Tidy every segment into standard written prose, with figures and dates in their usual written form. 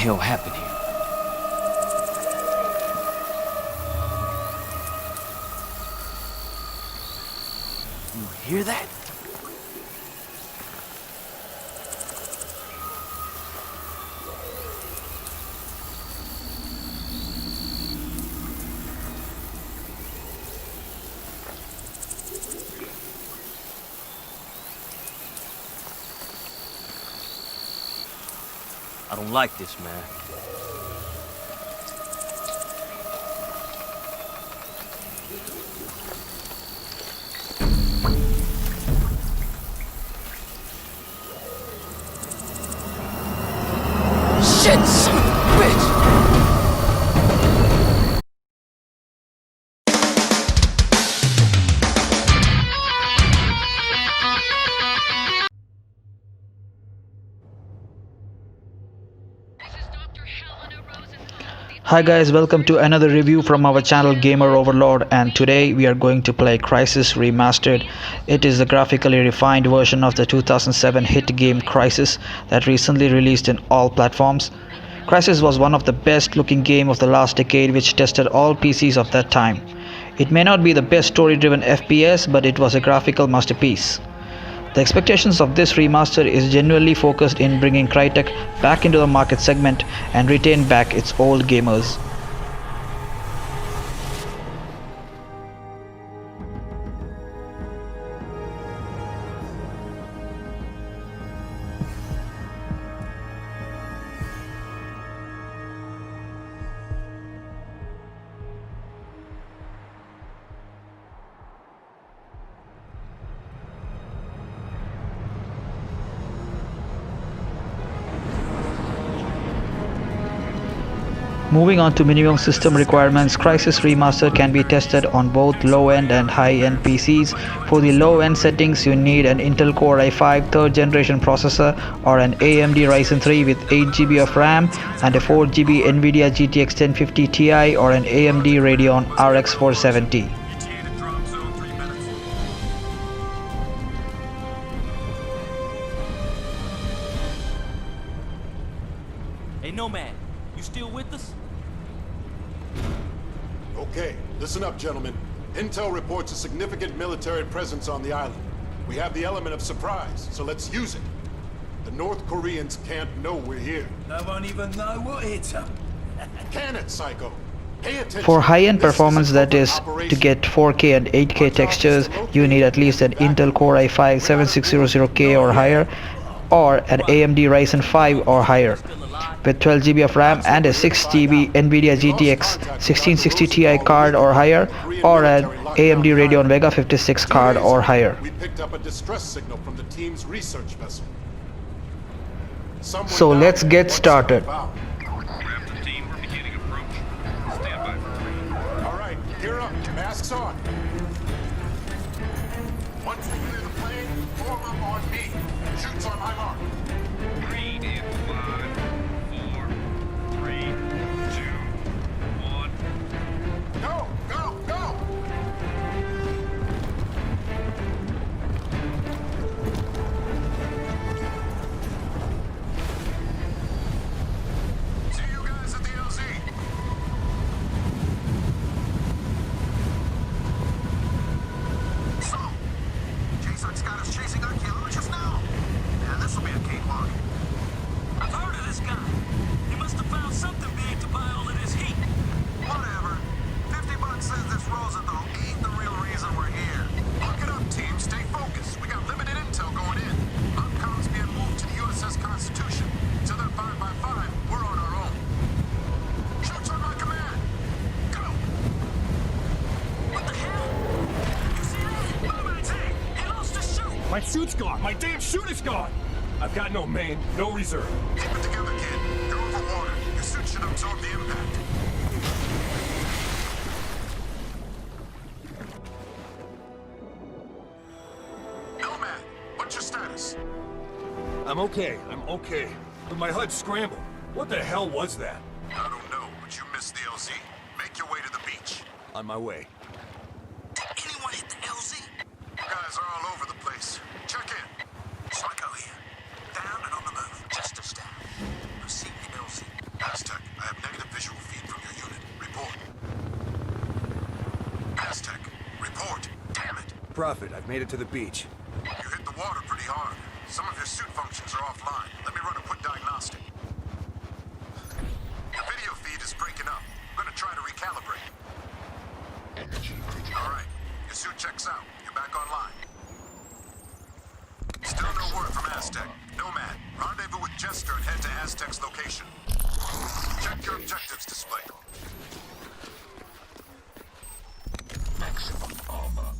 hell happened here? You hear that? I don't like this, man. Shit, son of a bitch! Hi guys, welcome to another review from our channel Gamer Overlord, and today we are going to play Crysis Remastered. It is the graphically refined version of the 2007 hit game Crysis that recently released in all platforms. Crysis was one of the best looking game of the last decade which tested all PCs of that time. It may not be the best story driven FPS, but it was a graphical masterpiece. The expectations of this remaster is genuinely focused in bringing Crytek back into the market segment and retain back its old gamers. Moving on to minimum system requirements, Crysis Remaster can be tested on both low-end and high-end PCs. For the low-end settings, you need an Intel Core i5 3rd generation processor or an AMD Ryzen 3 with 8GB of RAM and a 4GB NVIDIA GTX 1050 Ti or an AMD Radeon RX 470. Hey, Nomad, you still with us? Okay, listen up, gentlemen. Intel reports a significant military presence on the island. We have the element of surprise, so let's use it. The North Koreans can't know we're here. No one even know what hit them. Can it, Psycho? Pay attention. For high-end This performance, a that is, covert operation. to get 4K and 8K textures, you need at least an Intel Core i5 7600K or higher, or an AMD Ryzen 5 or higher, with 12GB of RAM and a 6GB NVIDIA GTX 1660 Ti card or higher, or an AMD Radeon Vega 56 card or higher. We picked up a distress signal from the team's research vessel. Someone So down let's there get wants started. something about. All right, gear up, masks on. Once we clear the plane, form up on me. Shoots on my mark. 3 in 5, 4, 3, 2, 1. Go, go, go! See you guys at the LZ. So, Jason's got us chasing archaeologists now? Yeah, this will be a cakewalk. I've heard of this guy. He must have found something big to buy all of this heat. Whatever. 50 bucks says this Rosenthal ain't the real reason we're here. Look it up, team. Stay focused. We got limited intel going in. Upcom's being moved to the USS Constitution. Till they're 5x5, we're on our own. Shoots on my command. Go! What the hell? You see that? Nomad, hey, he lost his shoe. My suit's gone. My damn suit is gone. I've got no main, no reserve. Keep it together, kid. You're over water. Your suit should absorb the impact. Nomad, what's your status? I'm okay. But my HUD scrambled. What the hell was that? I don't know, but you missed the LZ. Make your way to the beach. On my way. Did anyone hit the LZ? You guys are all over the place. Check in. Psycho here. Down and on the move. Just a step. Proceed the LZ. got negative visual feed from your unit. Report. Aztec, report. Damn it. Prophet, I've made it to the beach. You hit the water pretty hard. Some of your suit functions are offline. Let me run a quick diagnostic. The video feed is breaking up. I'm gonna try to recalibrate. All right. Your suit checks out. You're back online. Still no word from Aztec. Nomad, rendezvous with Jester and head to Aztec's location. Check your objectives display. Maximum armor.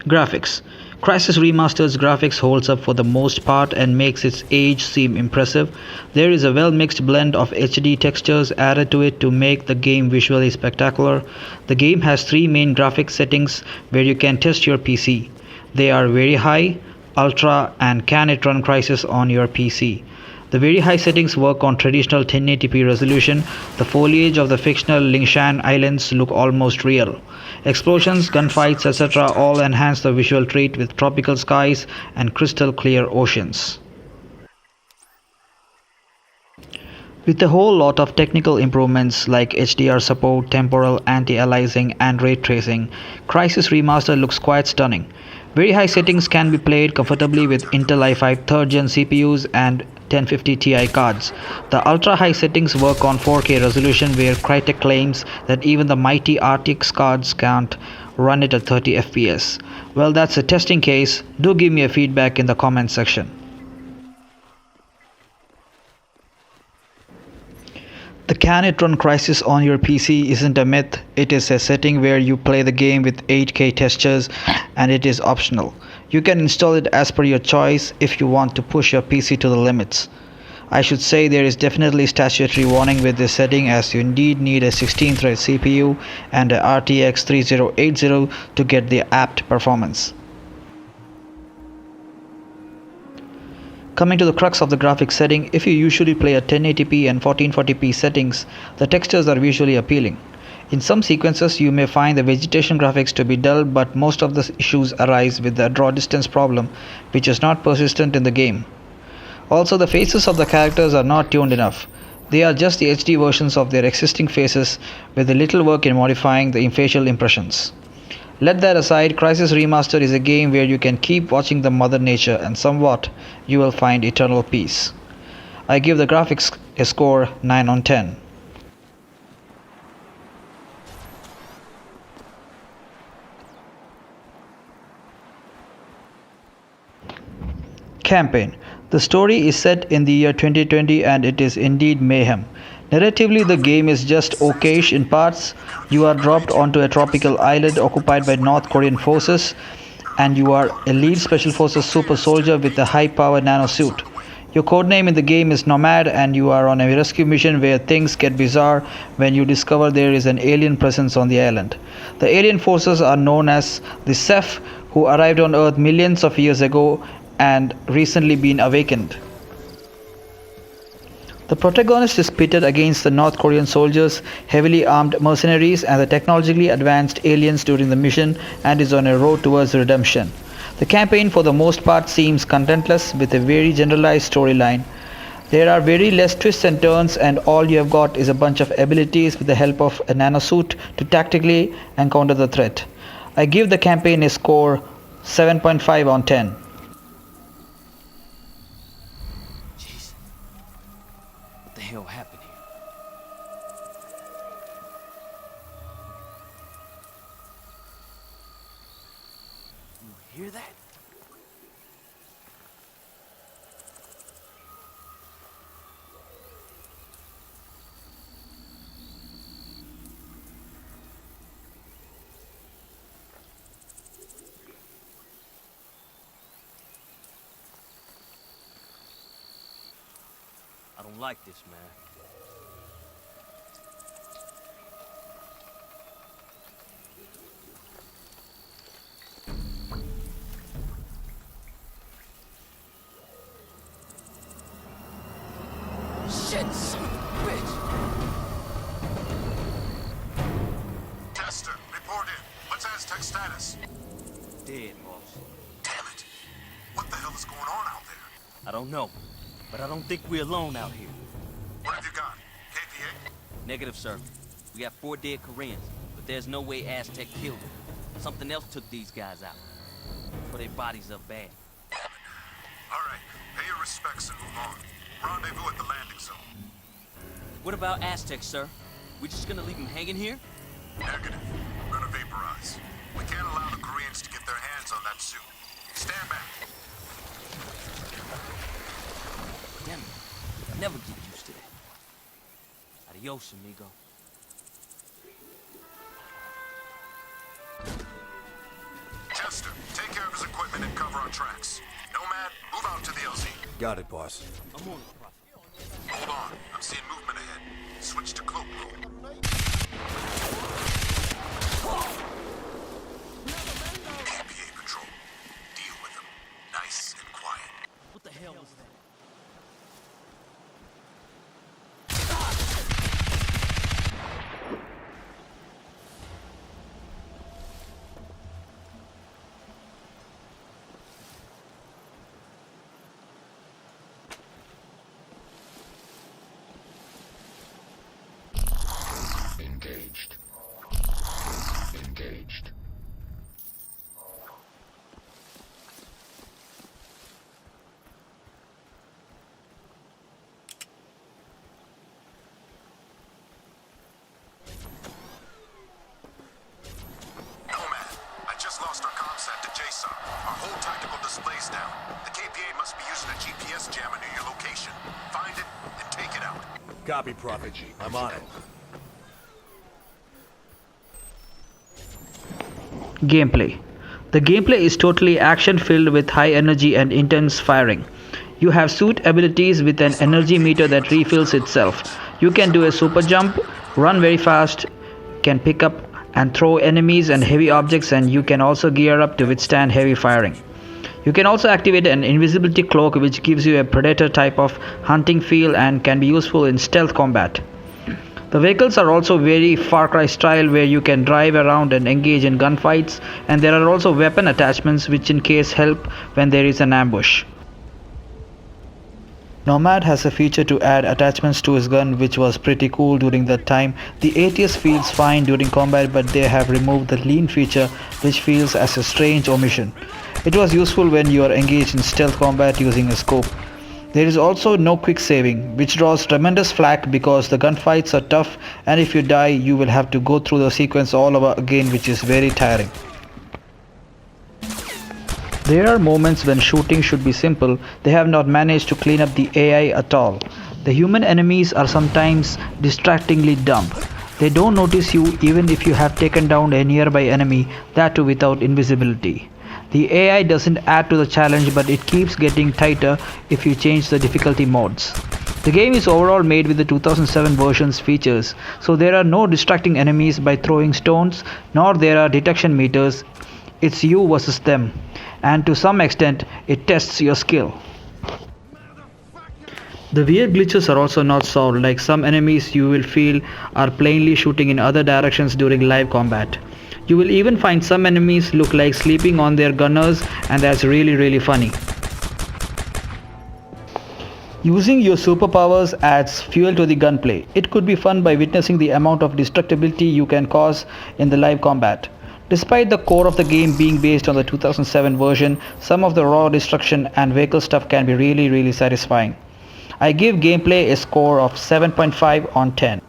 Graphics. Crysis Remastered's graphics holds up for the most part and makes its age seem impressive. There is a well-mixed blend of HD textures added to it to make the game visually spectacular. The game has three main graphics settings where you can test your PC. They are Very High, Ultra, and Can It Run Crysis on your PC. The very high settings work on traditional 1080p resolution. The foliage of the fictional Lingshan Islands look almost real. Explosions, gunfights, etc. all enhance the visual treat with tropical skies and crystal clear oceans. With a whole lot of technical improvements like HDR support, temporal anti-aliasing and ray tracing, Crysis Remastered looks quite stunning. Very high settings can be played comfortably with Intel i5 3rd Gen CPUs and 1050 Ti cards. The ultra-high settings work on 4K resolution where Crytek claims that even the mighty RTX cards can't run it at 30 FPS. Well, that's a testing case. Do give me a feedback in the comment section. The Can It Run Crysis on your PC isn't a myth. It is a setting where you play the game with 8K textures and it is optional. You can install it as per your choice if you want to push your PC to the limits. I should say there is definitely statutory warning with this setting as you indeed need a 16-thread CPU and a RTX 3080 to get the apt performance. Coming to the crux of the graphics setting, if you usually play at 1080p and 1440p settings, the textures are visually appealing. In some sequences you may find the vegetation graphics to be dull, but most of the issues arise with the draw distance problem, which is not persistent in the game. Also, the faces of the characters are not tuned enough. They are just the HD versions of their existing faces with a little work in modifying the facial impressions. Let that aside, Crysis Remastered is a game where you can keep watching the Mother Nature and somewhat you will find eternal peace. I give the graphics a score 9 on 10. Campaign. The story is set in the year 2020 and it is indeed mayhem. Narratively, the game is just okayish in parts. You are dropped onto a tropical island occupied by North Korean forces and you are a lead special forces super soldier with a high-powered nano suit. Your codename in the game is Nomad and you are on a rescue mission where things get bizarre when you discover there is an alien presence on the island. The alien forces are known as the Ceph, who arrived on Earth millions of years ago and recently been awakened. The protagonist is pitted against the North Korean soldiers, heavily armed mercenaries and the technologically advanced aliens during the mission and is on a road towards redemption. The campaign for the most part seems contentless with a very generalized storyline. There are very less twists and turns and all you have got is a bunch of abilities with the help of a nanosuit to tactically encounter the threat. I give the campaign a score 7.5 on 10. What the hell happened here? You hear that? I don't like this, man. Shit, son of a bitch! Tester, report in. What's Aztec status? Dead, boss. Damn it. What the hell is going on out there? I don't know, but I don't think we're alone out here. What have you got? KPA? Negative, sir. We got 4 dead Koreans, but there's no way Aztec killed them. Something else took these guys out. But their bodies up bad. All right. Pay your respects and move on. Rendezvous at the landing zone. What about Aztec, sir? We just gonna leave them hanging here? Negative. We're gonna vaporize. We can't allow the Koreans to get their hands on that suit. Stand back. Damn it. I never get used to that. Adios, amigo. Chester, take care of his equipment and cover our tracks. Nomad, move out to the LZ. Got it, boss. I'm on it, Prophet. Hold on. I'm seeing movement ahead. Switch to cloak mode. KPA patrol. Deal with them. Nice and quiet. What the hell was that? Engaged. Engaged. Nomad, I just lost our comsat to J7. Our whole tactical display's down. The KPA must be using a GPS jammer near your location. Find it and take it out. Copy, Prophet. I'm on it. Gameplay. The gameplay is totally action-filled with high energy and intense firing. You have suit abilities with an energy meter that refills itself. You can do a super jump, run very fast, can pick up and throw enemies and heavy objects, and you can also gear up to withstand heavy firing. You can also activate an invisibility cloak, which gives you a predator type of hunting feel and can be useful in stealth combat. The vehicles are also very Far Cry style, where you can drive around and engage in gunfights, and there are also weapon attachments which in case help when there is an ambush. Nomad has a feature to add attachments to his gun, which was pretty cool during that time. The ATS feels fine during combat, but they have removed the lean feature, which feels as a strange omission. It was useful when you are engaged in stealth combat using a scope. There is also no quick saving, which draws tremendous flack because the gunfights are tough, and if you die you will have to go through the sequence all over again, which is very tiring. There are moments when shooting should be simple. They have not managed to clean up the AI at all. The human enemies are sometimes distractingly dumb. They don't notice you even if you have taken down a nearby enemy, that too without invisibility. The AI doesn't add to the challenge, but it keeps getting tighter if you change the difficulty modes. The game is overall made with the 2007 version's features, so there are no distracting enemies by throwing stones, nor there are detection meters. It's you versus them, and to some extent it tests your skill. The weird glitches are also not solved, like some enemies you will feel are plainly shooting in other directions during live combat. You will even find some enemies look like sleeping on their gunners, and that's really funny. Using your superpowers adds fuel to the gunplay. It could be fun by witnessing the amount of destructibility you can cause in the live combat. Despite the core of the game being based on the 2007 version, some of the raw destruction and vehicle stuff can be really satisfying. I give gameplay a score of 7.5 on 10.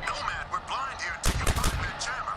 Nomad, we're blind here until you find that jammer.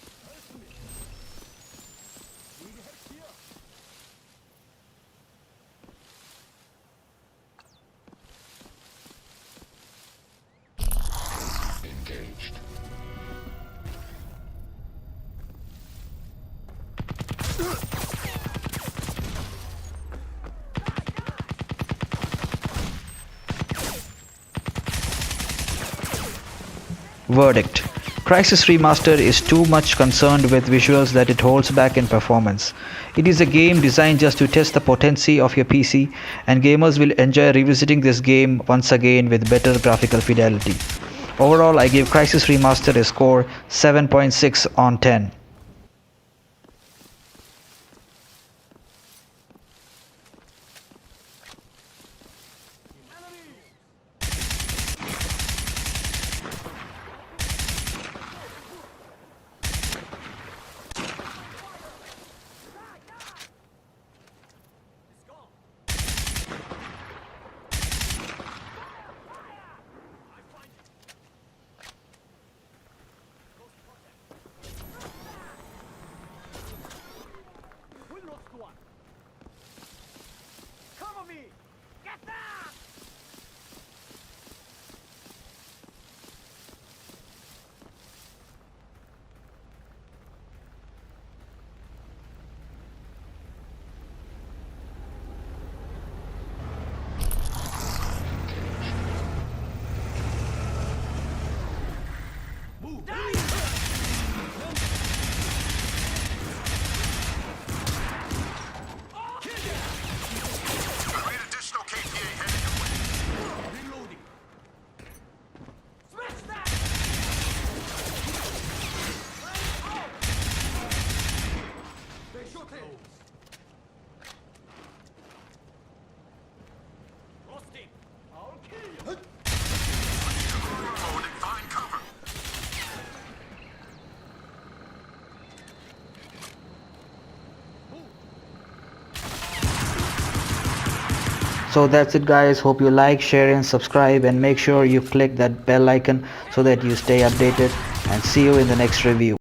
Verdict: Crysis Remastered is too much concerned with visuals that it holds back in performance. It is a game designed just to test the potency of your PC, and gamers will enjoy revisiting this game once again with better graphical fidelity. Overall, I give Crysis Remastered a score 7.6 on 10. So that's it guys, hope you like, share and subscribe, and make sure you click that bell icon so that you stay updated, and see you in the next review.